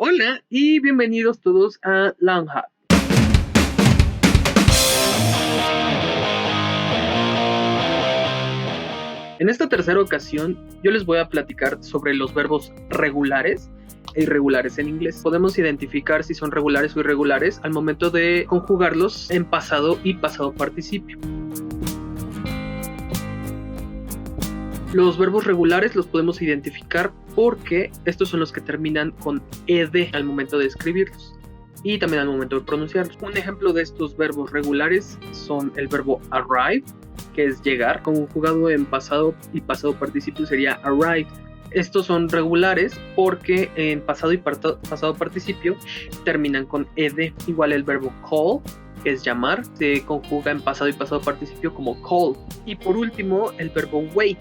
Hola y bienvenidos todos a Lanha. En esta tercera ocasión yo les voy a platicar sobre los verbos regulares e irregulares en inglés. Podemos identificar si son regulares o irregulares al momento de conjugarlos en pasado y pasado participio. Los verbos regulares los podemos identificar porque estos son los que terminan con ed al momento de escribirlos y también al momento de pronunciarlos. Un ejemplo de estos verbos regulares son el verbo arrive, que es llegar, conjugado en pasado y pasado participio sería arrived. Estos son regulares porque en pasado y pasado participio terminan con ed. Igual el verbo call, que es llamar, se conjuga en pasado y pasado participio como called. Y por último el verbo wait,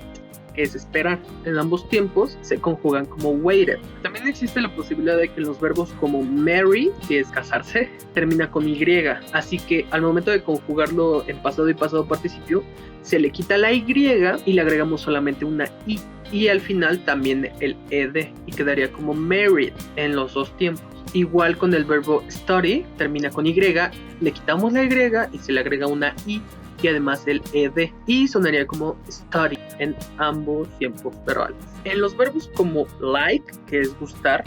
que es esperar. En ambos tiempos se conjugan como waited. También existe la posibilidad de que los verbos como marry, que es casarse, termina con y, así que al momento de conjugarlo en pasado y pasado participio se le quita la y y le agregamos solamente una i, y al final también el ed, y quedaría como married en los dos tiempos. Igual con el verbo study, termina con y, le quitamos la y y se le agrega una i y además el ed, y sonaría como study en ambos tiempos verbales. En los verbos como like, que es gustar,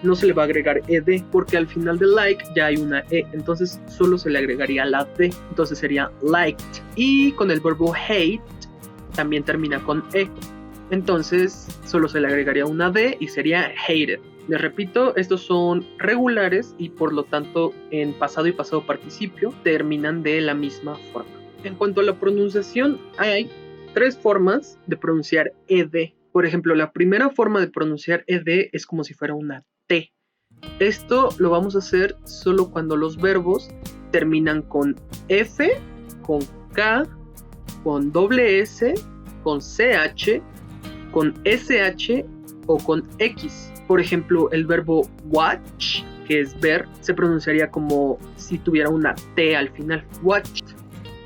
no se le va a agregar ed porque al final de like ya hay una e, entonces solo se le agregaría la d, entonces sería liked. Y con el verbo hate también termina con e, entonces solo se le agregaría una d y sería hated. Les repito, estos son regulares y por lo tanto en pasado y pasado participio terminan de la misma forma. En cuanto a la pronunciación, hay tres formas de pronunciar ed. Por ejemplo, la primera forma de pronunciar ed es como si fuera una t. Esto lo vamos a hacer solo cuando los verbos terminan con f, con k, con doble s, con ch, con sh o con x. Por ejemplo, el verbo watch, que es ver, se pronunciaría como si tuviera una t al final, watched.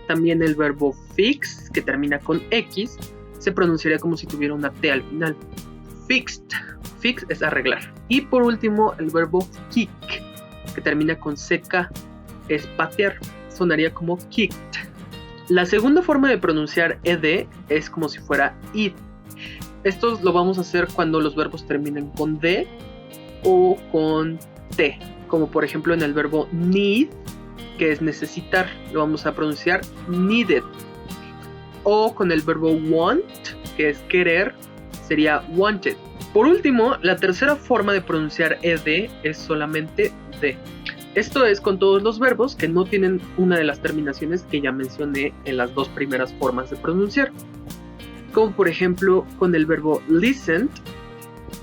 También el verbo fix, que termina con x, se pronunciaría como si tuviera una t al final, fixed. Fix es arreglar. Y por último el verbo kick, que termina con ck, es patear, sonaría como kicked. La segunda forma de pronunciar ed es como si fuera id. Esto lo vamos a hacer cuando los verbos terminen con d o con t, como por ejemplo en el verbo need, que es necesitar, lo vamos a pronunciar needed. O con el verbo want, que es querer, sería wanted. Por último, la tercera forma de pronunciar ed es solamente d. Esto es con todos los verbos que no tienen una de las terminaciones que ya mencioné en las dos primeras formas de pronunciar. Como por ejemplo con el verbo listen,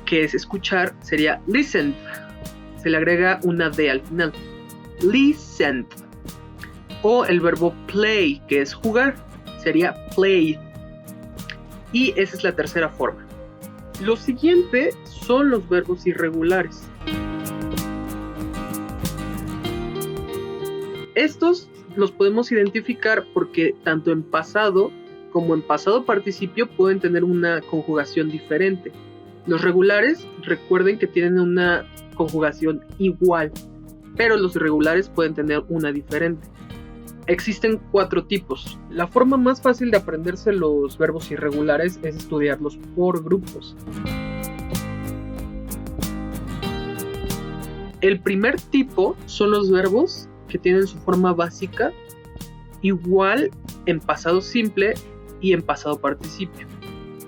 que es escuchar, sería listened. Se le agrega una d al final, listened. O el verbo play, que es jugar, sería played. Y esa es la tercera forma. Lo siguiente son los verbos irregulares. Estos los podemos identificar porque tanto en pasado como en pasado participio pueden tener una conjugación diferente. Los regulares, recuerden que tienen una conjugación igual, pero los irregulares pueden tener una diferente. Existen 4 tipos. La forma más fácil de aprenderse los verbos irregulares es estudiarlos por grupos. El primer tipo son los verbos que tienen su forma básica igual en pasado simple y en pasado participio.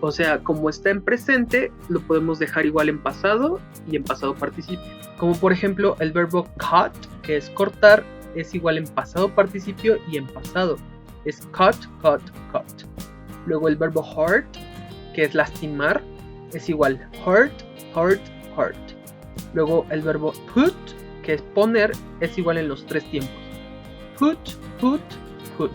O sea, como está en presente, lo podemos dejar igual en pasado y en pasado participio. Como por ejemplo el verbo cut, que es cortar, es igual en pasado participio y en pasado. Es cut, cut, cut. Luego el verbo hurt, que es lastimar, es igual hurt, hurt, hurt. Luego el verbo put, que es poner, es igual en los 3 tiempos. Put, put, put.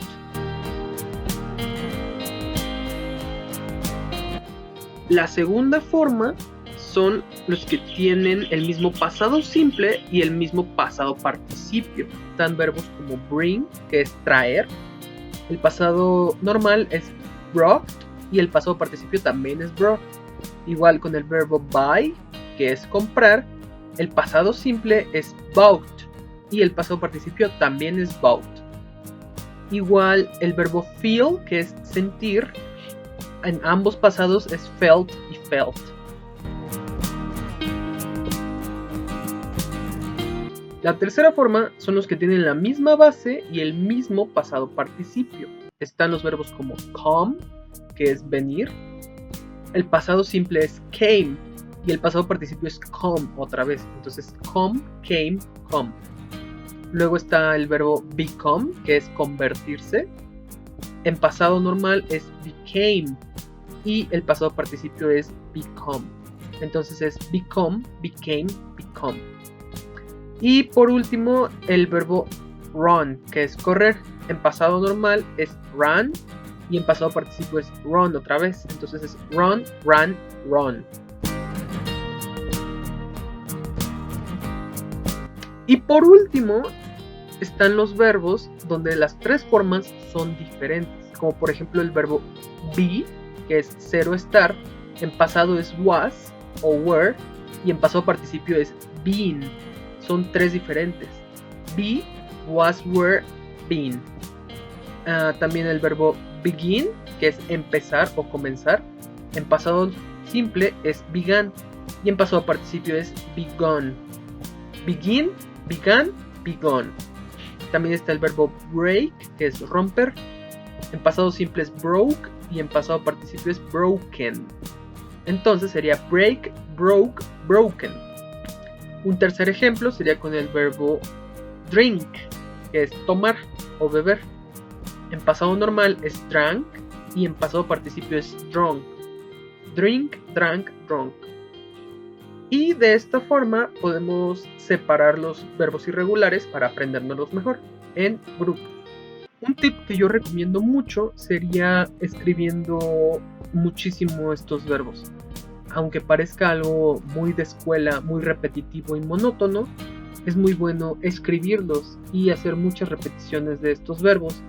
La segunda forma son los que tienen el mismo pasado simple y el mismo pasado participio. Están verbos como bring, que es traer. El pasado normal es brought y el pasado participio también es brought. Igual con el verbo buy, que es comprar, El pasado simple es bought y el pasado participio también es bought. Igual el verbo feel, que es sentir, en ambos pasados es felt y felt. La tercera forma son los que tienen la misma base y el mismo pasado participio. Están los verbos como come, que es venir. El pasado simple es came y el pasado participio es come otra vez. Entonces come, came, come. Luego está el verbo become, que es convertirse. En pasado normal es became y el pasado participio es become. Entonces es become, became, become. Y por último el verbo run, que es correr. En pasado normal es run y en pasado participio es run otra vez. Entonces es run, run, run. Y por último están los verbos donde las tres formas son diferentes. Como por ejemplo el verbo be, que es ser o estar. En pasado es was o were y en pasado participio es been. Son tres diferentes. Be, was, were, been. También el verbo begin, que es empezar o comenzar. En pasado simple es began y en pasado participio es begun. Begin, began, begun. También está el verbo break, que es romper. En pasado simple es broke y en pasado participio es broken. Entonces sería break, broke, broken. Un tercer ejemplo sería con el verbo drink, que es tomar o beber. En pasado normal es drank y en pasado participio es drunk. Drink, drank, drunk. Y de esta forma podemos separar los verbos irregulares para aprendérnoslos mejor en grupos. Un tip que yo recomiendo mucho sería escribiendo muchísimo estos verbos. Aunque parezca algo muy de escuela, muy repetitivo y monótono, es muy bueno escribirlos y hacer muchas repeticiones de estos verbos.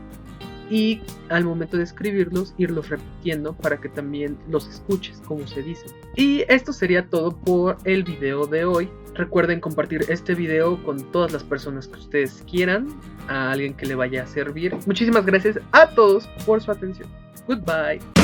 Y al momento de escribirlos, irlos repitiendo para que también los escuches, como se dice. Y esto sería todo por el video de hoy. Recuerden compartir este video con todas las personas que ustedes quieran, a alguien que le vaya a servir. Muchísimas gracias a todos por su atención. Goodbye.